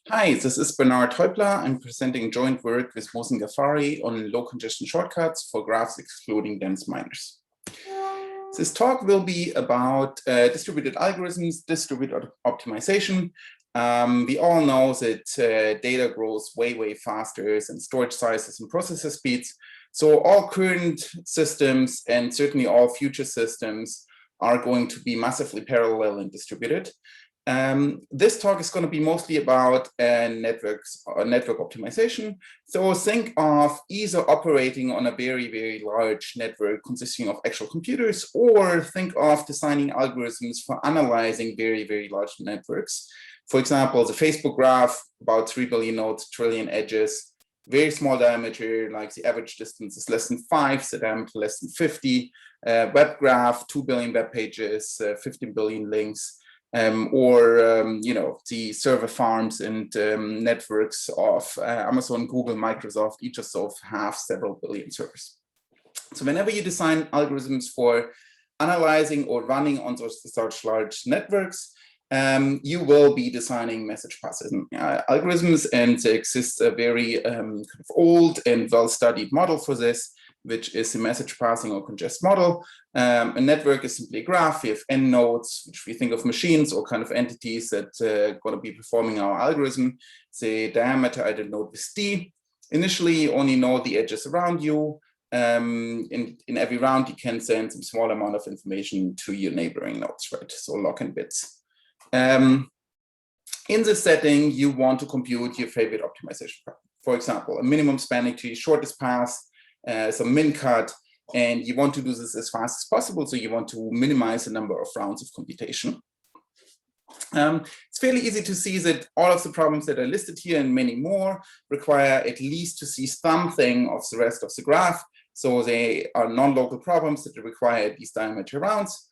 Hi, this is Bernard Häupler. I'm presenting joint work with Mohsen Ghaffari on low congestion shortcuts for graphs excluding dense minors. This talk will be about distributed algorithms, distributed optimization. We all know that data grows way faster than storage sizes and processor speeds. So all current systems and certainly all future systems are going to be massively parallel and distributed. This talk is going to be mostly about network optimization. So think of either operating on a very large network consisting of actual computers, or think of designing algorithms for analyzing very large networks. For example, the Facebook graph, about 3 billion nodes, trillion edges, very small diameter, like the average distance is less than 5, the diameter less than 50. Web graph, 2 billion web pages, 15 billion links. The server farms and networks of Amazon, Google, Microsoft, each of those have several billion servers. So whenever you design algorithms for analyzing or running on such large networks, you will be designing message passing algorithms, and there exists a very kind of old and well-studied model for this, which is the message passing or congest model. A network is simply a graph. We have n nodes, which we think of machines or kind of entities that are going to be performing our algorithm. The diameter at a node is d. Initially, you only know the edges around you. In every round, you can send some small amount of information to your neighboring nodes, right? So log and bits. In this setting, you want to compute your favorite optimization problem. For example, a minimum spanning tree, shortest path, some min cut, and you want to do this as fast as possible. So you want to minimize the number of rounds of computation. It's fairly easy to see that all of the problems that are listed here and many more require at least to see something of the rest of the graph. So they are non-local problems that require these diameter rounds.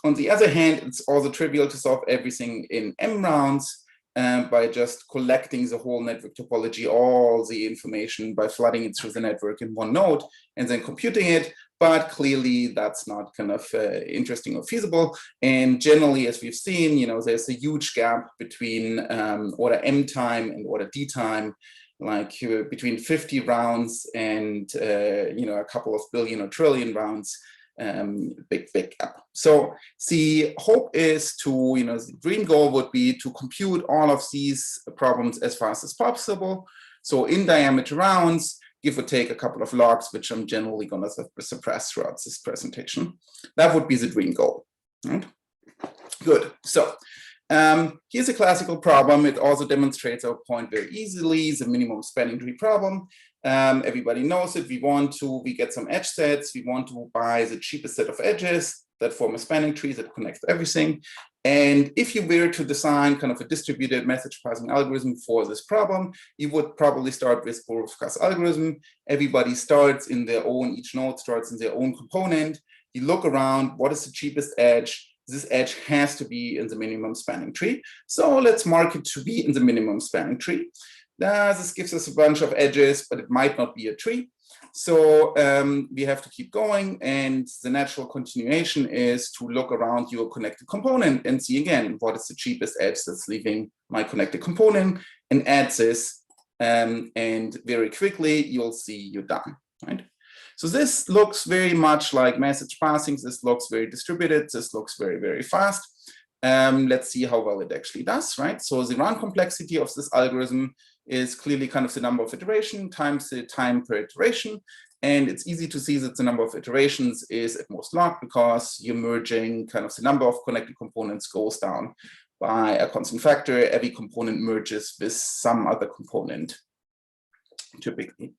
On the other hand, it's also trivial to solve everything in m rounds by just collecting the whole network topology, all the information by flooding it through the network in one node and then computing it. But clearly that's not kind of interesting or feasible. And generally, as we've seen, there's a huge gap between order m time and order d time, like between 50 rounds and a couple of billion or trillion rounds. Big gap. So the hope is to, the dream goal would be to compute all of these problems as fast as possible. So in diameter rounds, give or take a couple of logs, which I'm generally going to suppress throughout this presentation. That would be the dream goal. Right? Good. So here's a classical problem. It also demonstrates our point very easily, the minimum spanning tree problem. Everybody knows it. We get some edge sets. We want to buy the cheapest set of edges that form a spanning tree that connects everything. And if you were to design kind of a distributed message passing algorithm for this problem, you would probably start with Borovka's algorithm. Everybody starts in their own, each node starts in their own component. You look around, what is the cheapest edge? This edge has to be in the minimum spanning tree. So let's mark it to be in the minimum spanning tree. This gives us a bunch of edges, but it might not be a tree. So we have to keep going. And the natural continuation is to look around your connected component and see again, what is the cheapest edge that's leaving my connected component, and add this. And very quickly, you'll see you're done, right? So this looks very much like message passing. This looks very distributed. This looks very fast. Let's see how well it actually does, right? So the run complexity of this algorithm is clearly kind of the number of iteration times the time per iteration. And it's easy to see that the number of iterations is at most log, because you're merging kind of the number of connected components goes down by a constant factor. Every component merges with some other component, typically,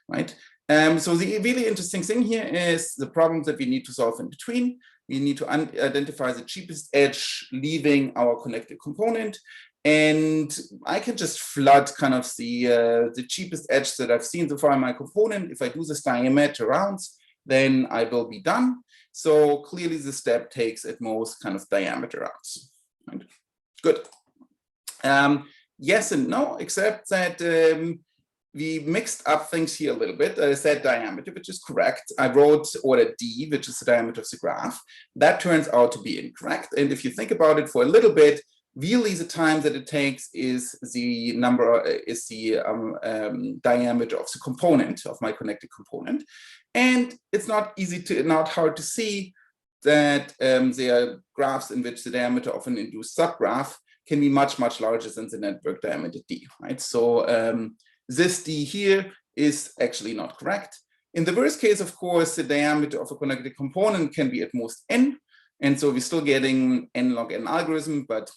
right? So the really interesting thing here is the problems that we need to solve in between. We need to identify the cheapest edge leaving our connected component. And I can just flood kind of the cheapest edge that I've seen so far in my component. If I do this diameter rounds, then I will be done. So clearly the step takes at most kind of diameter rounds. Right? Good. Yes and no, except that we mixed up things here a little bit. I said diameter, which is correct. I wrote order d, which is the diameter of the graph. That turns out to be incorrect. And if you think about it for a little bit, really the time that it takes is the diameter of the component, of my connected component. And it's not hard to see that there are graphs in which the diameter of an induced subgraph can be much, much larger than the network diameter d, right? So this d here is actually not correct. In the worst case, of course, the diameter of a connected component can be at most n. And so we're still getting n log n algorithm, but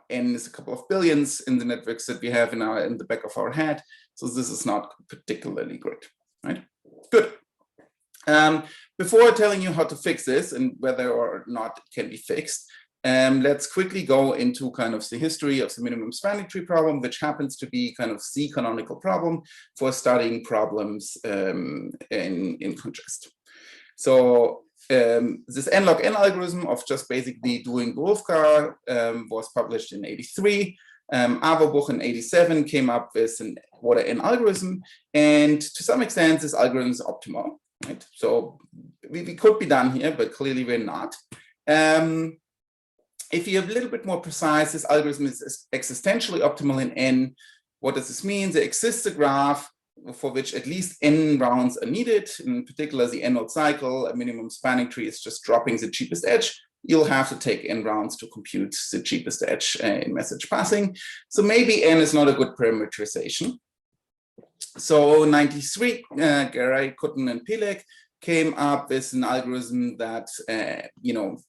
n is a couple of billions in the networks that we have in the back of our head. So this is not particularly great, right? Good. Before telling you how to fix this and whether or not it can be fixed, let's quickly go into kind of the history of the minimum spanning tree problem, which happens to be kind of the canonical problem for studying problems in congest. So this n log n algorithm of just basically doing Wolfgar was published in '83. Averbuch in '87 came up with an order n algorithm, and to some extent this algorithm is optimal, right? So we could be done here, but clearly we're not. If you're a little bit more precise, this algorithm is existentially optimal in n. What does this mean? There exists a graph for which at least n rounds are needed. In particular, the n-node cycle, a minimum spanning tree is just dropping the cheapest edge. You'll have to take n rounds to compute the cheapest edge in message passing. So maybe n is not a good parameterization. So 93, Garay, Kutten, and Pilek came up with an algorithm that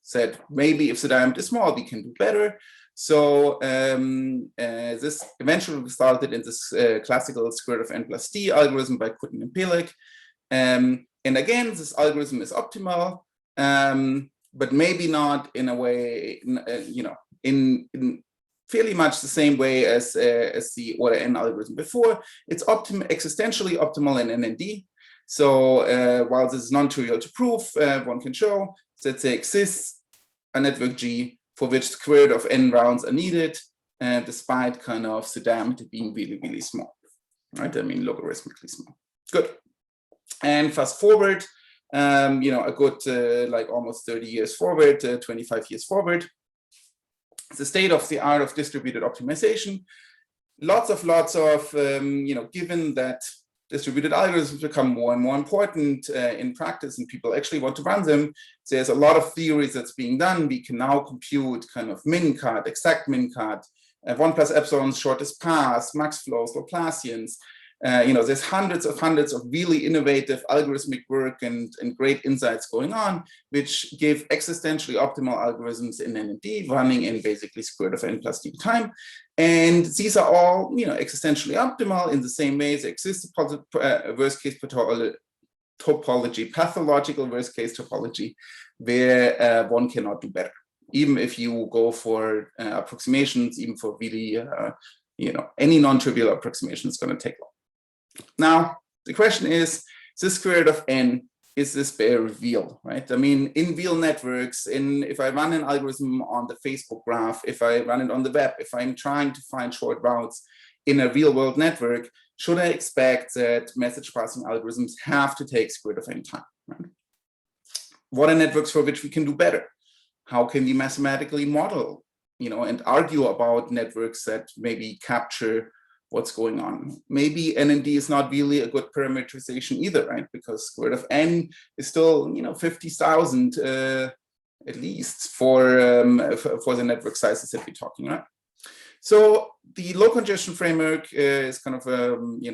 said maybe if the diameter is small, we can do better. So this eventually resulted in this classical square root of n plus d algorithm by Kutten and Pilek. And again, this algorithm is optimal, but maybe not in a way, in fairly much the same way as the order n algorithm before. It's existentially optimal in n and d. So while this is non-trivial to prove, one can show that there exists a network G for which square root of n rounds are needed, despite kind of the diameter being really, really small, right? I mean, logarithmically small. Good. And fast forward, a good like almost 30 years forward, 25 years forward, the state of the art of distributed optimization. Lots of, given that distributed algorithms become more and more important in practice and people actually want to run them, there's a lot of theories that's being done. We can now compute kind of min-cut, exact min-cut, 1 plus epsilon's shortest path, max flows, Laplacians. There's hundreds of really innovative algorithmic work and great insights going on, which give existentially optimal algorithms in n and d running in basically square root of n plus d time. And these are all, existentially optimal in the same way. There exists a worst case topology, pathological worst case topology, where one cannot do better. Even if you go for approximations, even for really, any non-trivial approximation is going to take long. Now, the question is, this square root of n, is this bare real, right? I mean, in real networks, if I run an algorithm on the Facebook graph, if I run it on the web, if I'm trying to find short routes in a real world network, should I expect that message passing algorithms have to take square root of n time, right? What are networks for which we can do better? How can we mathematically model, and argue about networks that maybe capture what's going on? Maybe n and d is not really a good parameterization either, right? Because square root of n is still, 50,000 at least for the network sizes that we're talking, right? So the low congestion framework is kind of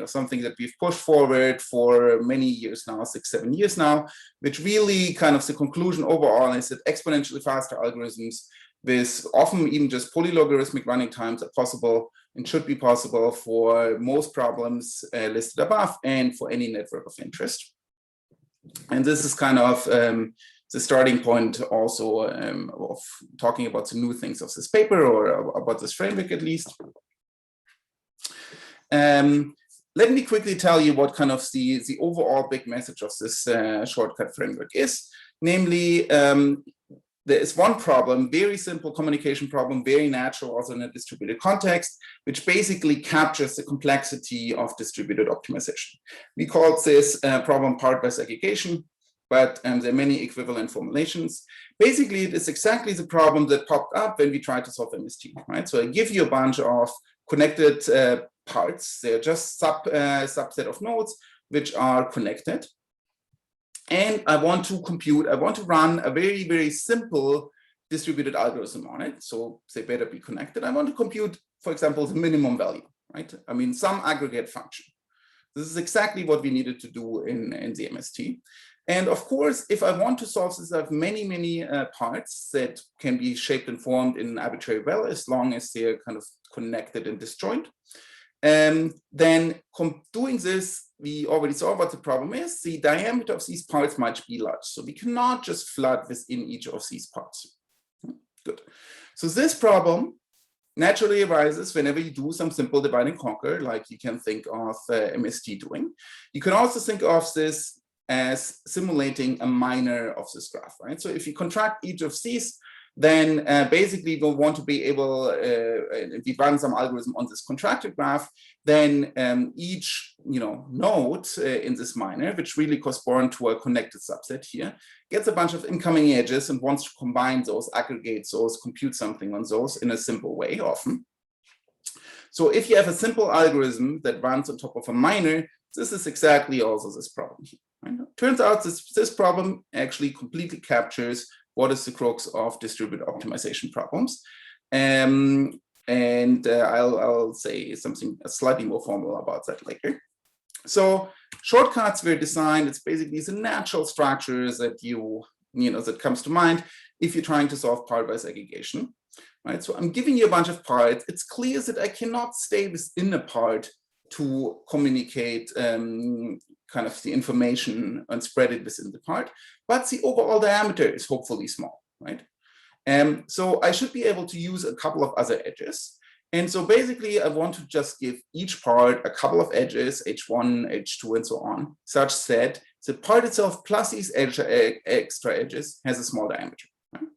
something that we've pushed forward for many years now, 6-7 years now, which really kind of the conclusion overall is that exponentially faster algorithms with often even just polylogarithmic running times are possible and should be possible for most problems listed above and for any network of interest. And this is kind of the starting point also of talking about the new things of this paper, or about this framework at least. Let me quickly tell you what kind of the overall big message of this shortcut framework is. Namely, there is one problem, very simple communication problem, very natural also in a distributed context, which basically captures the complexity of distributed optimization. We call this problem powered by segregation, but there are many equivalent formulations. Basically, it is exactly the problem that popped up when we tried to solve MST, right? So I give you a bunch of connected parts. They're just subset of nodes which are connected. And I want to run a very, very simple distributed algorithm on it. So they better be connected. I want to compute, for example, the minimum value, right? I mean, some aggregate function. This is exactly what we needed to do in the MST. And of course, if I want to solve this, I have many, many parts that can be shaped and formed in arbitrary well, as long as they're kind of connected and disjoint. Then doing this, we already saw what the problem is. The diameter of these parts might be large. So we cannot just flood within each of these parts. Good. So this problem naturally arises whenever you do some simple divide and conquer, like you can think of MST doing. You can also think of this as simulating a minor of this graph, right? So if you contract each of these, then basically we'll want to be able, if we run some algorithm on this contracted graph, then each node in this minor, which really corresponds to a connected subset here, gets a bunch of incoming edges and wants to combine those, aggregate those, compute something on those in a simple way often. So if you have a simple algorithm that runs on top of a minor, this is exactly also this problem here. Right? Turns out this problem actually completely captures what is the crux of distributed optimization problems. I'll say something slightly more formal about that later. So shortcuts were designed, it's basically the natural structures that that comes to mind if you're trying to solve part-wise aggregation. Right? So I'm giving you a bunch of parts. It's clear that I cannot stay within a part to communicate kind of the information and spread it within the part, but the overall diameter is hopefully small, right? So I should be able to use a couple of other edges. And so basically I want to just give each part a couple of edges, H1, H2, and so on, such that the part itself plus these extra edges has a small diameter, right?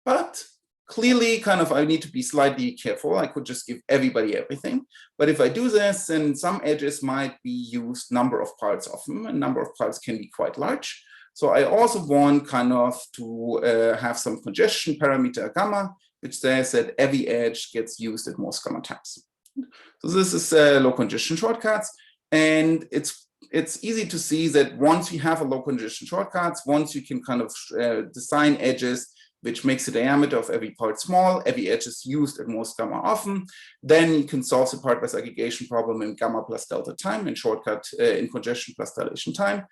But clearly, I need to be slightly careful. I could just give everybody everything. But if I do this, then some edges might be used number of parts often, and number of parts can be quite large. So I also want to have some congestion parameter gamma, which says that every edge gets used at most gamma times. So this is low congestion shortcuts. And it's easy to see that once you have a low congestion shortcuts, once you can design edges which makes the diameter of every part small, every edge is used at most gamma often, then you can solve the part-wise aggregation problem in gamma plus delta time, in shortcut in congestion plus dilation time,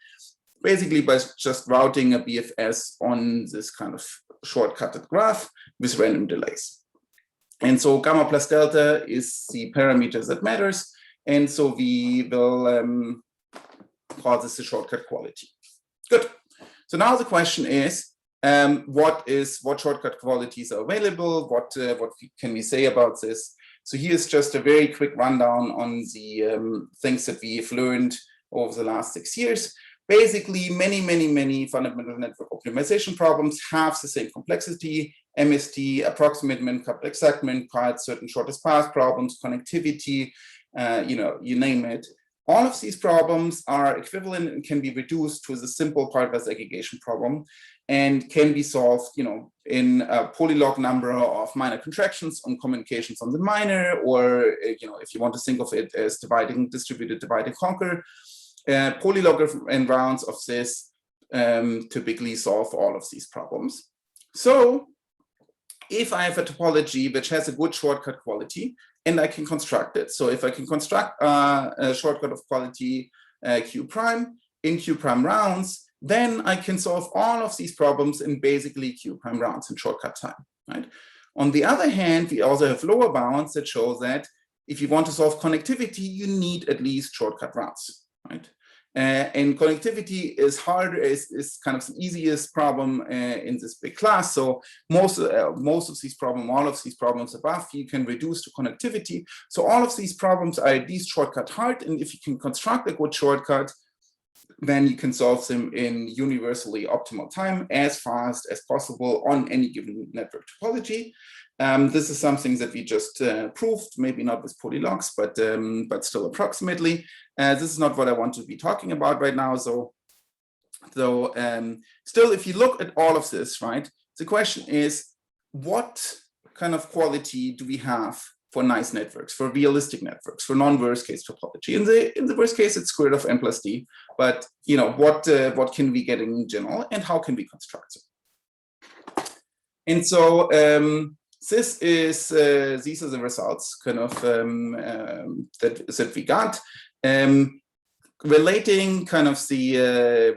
basically by just routing a BFS on this kind of shortcutted graph with random delays. And so gamma plus delta is the parameter that matters, and so we will call this the shortcut quality. Good. So now the question is, what shortcut qualities are available? What can we say about this? So here's just a very quick rundown on the things that we've learned over the last 6 years. Basically, many fundamental network optimization problems have the same complexity: MST, approximate min-coupled exact-min parts, certain shortest path problems, connectivity, you name it. All of these problems are equivalent and can be reduced to the simple part-wise aggregation problem, and can be solved, in a polylog number of minor contractions on communications on the minor, or if you want to think of it as distributed divide and conquer, polylog and rounds of this typically solve all of these problems. So if I have a topology which has a good shortcut quality, and I can construct it. So if I can construct a shortcut of quality Q prime in Q prime rounds, then I can solve all of these problems in basically Q prime rounds in shortcut time, right? On the other hand, we also have lower bounds that show that if you want to solve connectivity, you need at least shortcut rounds, right? And connectivity is harder, is kind of the easiest problem in this big class. So most of these problems, all of these problems above, you can reduce to connectivity. So all of these problems are at least shortcut hard. And if you can construct a good shortcut, then you can solve them in universally optimal time as fast as possible on any given network topology. This is something that we just proved, maybe not with polylogs, but still approximately. This is not what I want to be talking about right now. So So still, if you look at all of this, right, the question is, what kind of quality do we have for nice networks, for realistic networks, for non-worst case topology? In the worst case, it's square root of n plus d. But what can we get in general, and how can we construct it? And so these are the results kind of that we got. Relating the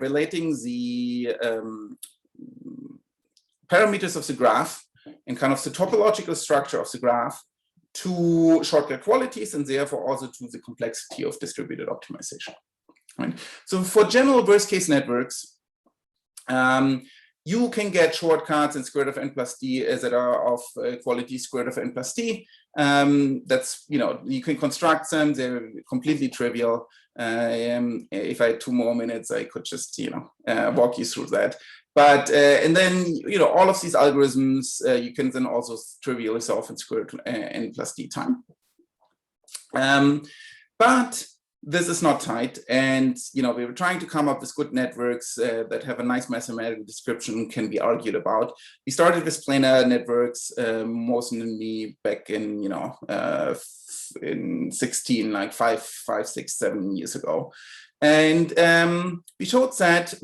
parameters of the graph and kind of the topological structure of the graph to shortcut qualities, and therefore also to the complexity of distributed optimization. Right? So for general worst case networks, you can get shortcuts in square root of n plus d that are of quality square root of n plus d. That's, you can construct them, they're completely trivial. If I had 2 more minutes, I could just, walk you through that. But, and then, all of these algorithms, you can then also trivially solve in square root of n plus d time. But this is not tight, and we were trying to come up with good networks that have a nice mathematical description, can be argued about. We started with planar networks, most me back in in 16, like 5, 6, 7 years ago, and we showed that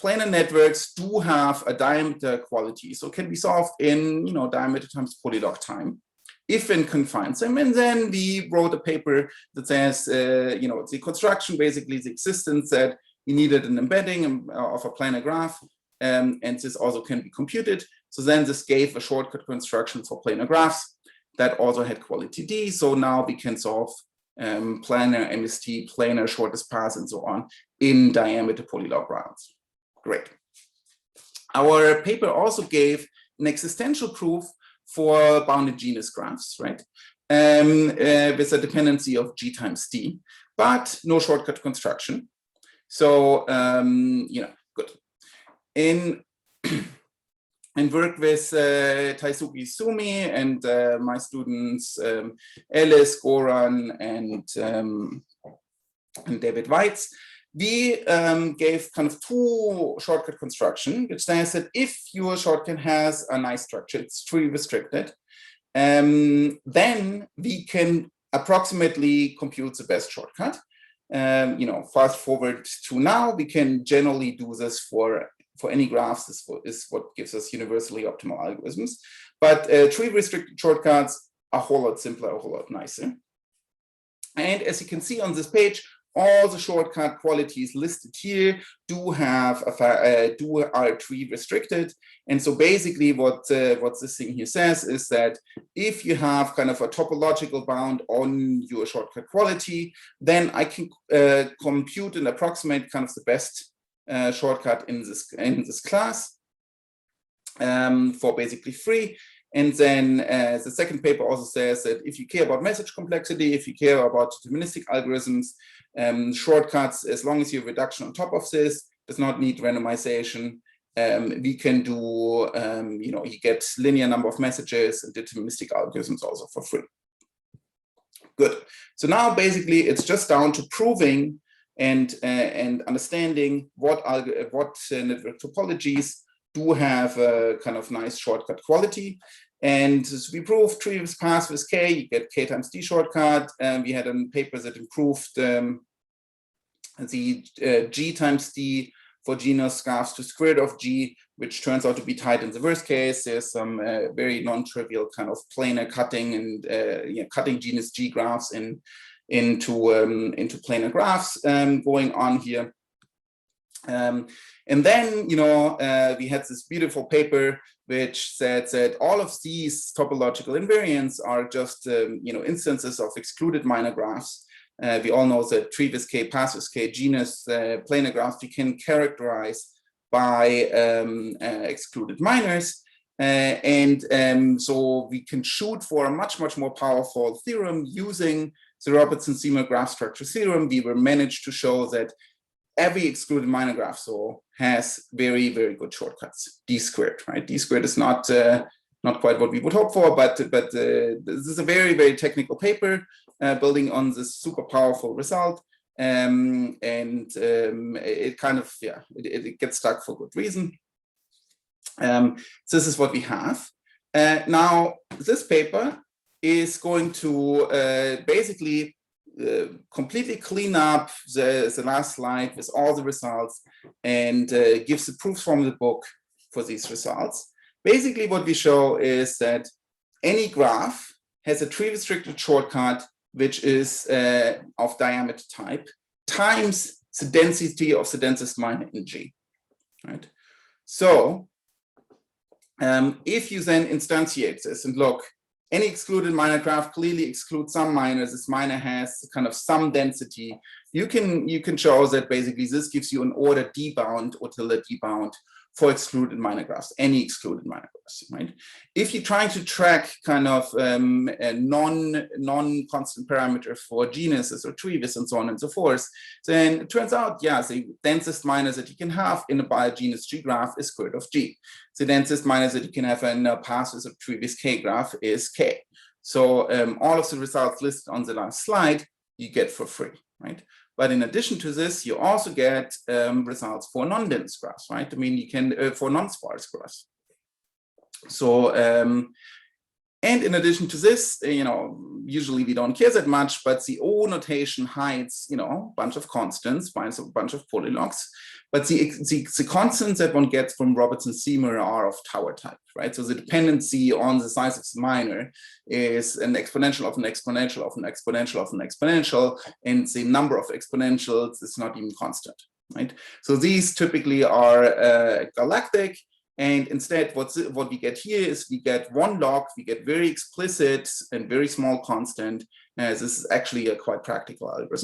planar networks do have a diameter quality, so can be solved in diameter times polylog time, if one confines them. And then we wrote a paper that says, the construction, basically the existence, that we needed an embedding of a planar graph, and this also can be computed. So then this gave a shortcut construction for planar graphs that also had quality D. So now we can solve planar MST, planar shortest path, and so on in diameter polylog rounds. Great. Our paper also gave an existential proof for bounded genus graphs, right? With a dependency of G times D, but no shortcut construction. So, good. In work with Taisuke Sumi and my students Alice, Goran, and David Weitz, we gave kind of 2 shortcut construction, which says that if your shortcut has a nice structure, it's tree restricted, then we can approximately compute the best shortcut. Fast forward to now, we can generally do this for any graphs. This is what gives us universally optimal algorithms. But tree restricted shortcuts are a whole lot simpler, a whole lot nicer. And as you can see on this page, all the shortcut qualities listed here are tree restricted. And so basically what this thing here says is that if you have kind of a topological bound on your shortcut quality, then I can compute and approximate kind of the best shortcut in this class for basically free. And then the second paper also says that if you care about message complexity, if you care about deterministic algorithms, shortcuts, as long as your reduction on top of this does not need randomization, we can do, you get linear number of messages and deterministic algorithms also for free. Good. So now basically it's just down to proving and understanding what network topologies do have a kind of nice shortcut quality. And so we proved tree with path with K, you get K times D shortcut. We had a paper that improved the G times D for genus graphs to square root of G, which turns out to be tight in the worst case. There's some very non-trivial kind of planar cutting and cutting genus G graphs into planar graphs going on here. And then, we had this beautiful paper which said that all of these topological invariants are just, instances of excluded minor graphs. We all know that tree with K, path with K, genus planar graphs we can characterize by excluded minors. So we can shoot for a much, much more powerful theorem using the Robertson-Seymour graph structure theorem. We were managed to show that every excluded minor graph has very, very good shortcuts. D squared, right? D squared is not quite what we would hope for, but this is a very, very technical paper building on this super powerful result. it kind of, yeah, it gets stuck for good reason. So this is what we have. Now, this paper is going to basically completely clean up the last slide with all the results and gives the proofs from the book for these results. Basically, what we show is that any graph has a tree-restricted shortcut, which is of diameter type, times the density of the densest minor in G, right? So if you then instantiate this and look, any excluded minor graph clearly excludes some minors. This minor has kind of some density. You can show that basically this gives you an order D bound or tilde D bound for excluded minor graphs, any excluded minor graphs, right? If you're trying to track kind of a non-constant parameters for genuses or trees and so on and so forth, then it turns out, yeah, the densest minors that you can have in a bigenus G graph is square root of G. The densest minors that you can have in a passes of trees K graph is K. So all of the results listed on the last slide, you get for free, right? But in addition to this, you also get results for non-dense graphs, right? I mean, you can for non-sparse graphs. So, and in addition to this, usually we don't care that much, but the O notation hides, a bunch of constants, finds a bunch of polylogs. But the constants that one gets from Robertson-Seymour are of tower type, right? So the dependency on the size of the minor is an exponential of an exponential of an exponential of an exponential, and the number of exponentials is not even constant, right? So these typically are galactic, and instead what we get here is we get one log, we get very explicit and very small constant. This is actually a quite practical algorithm.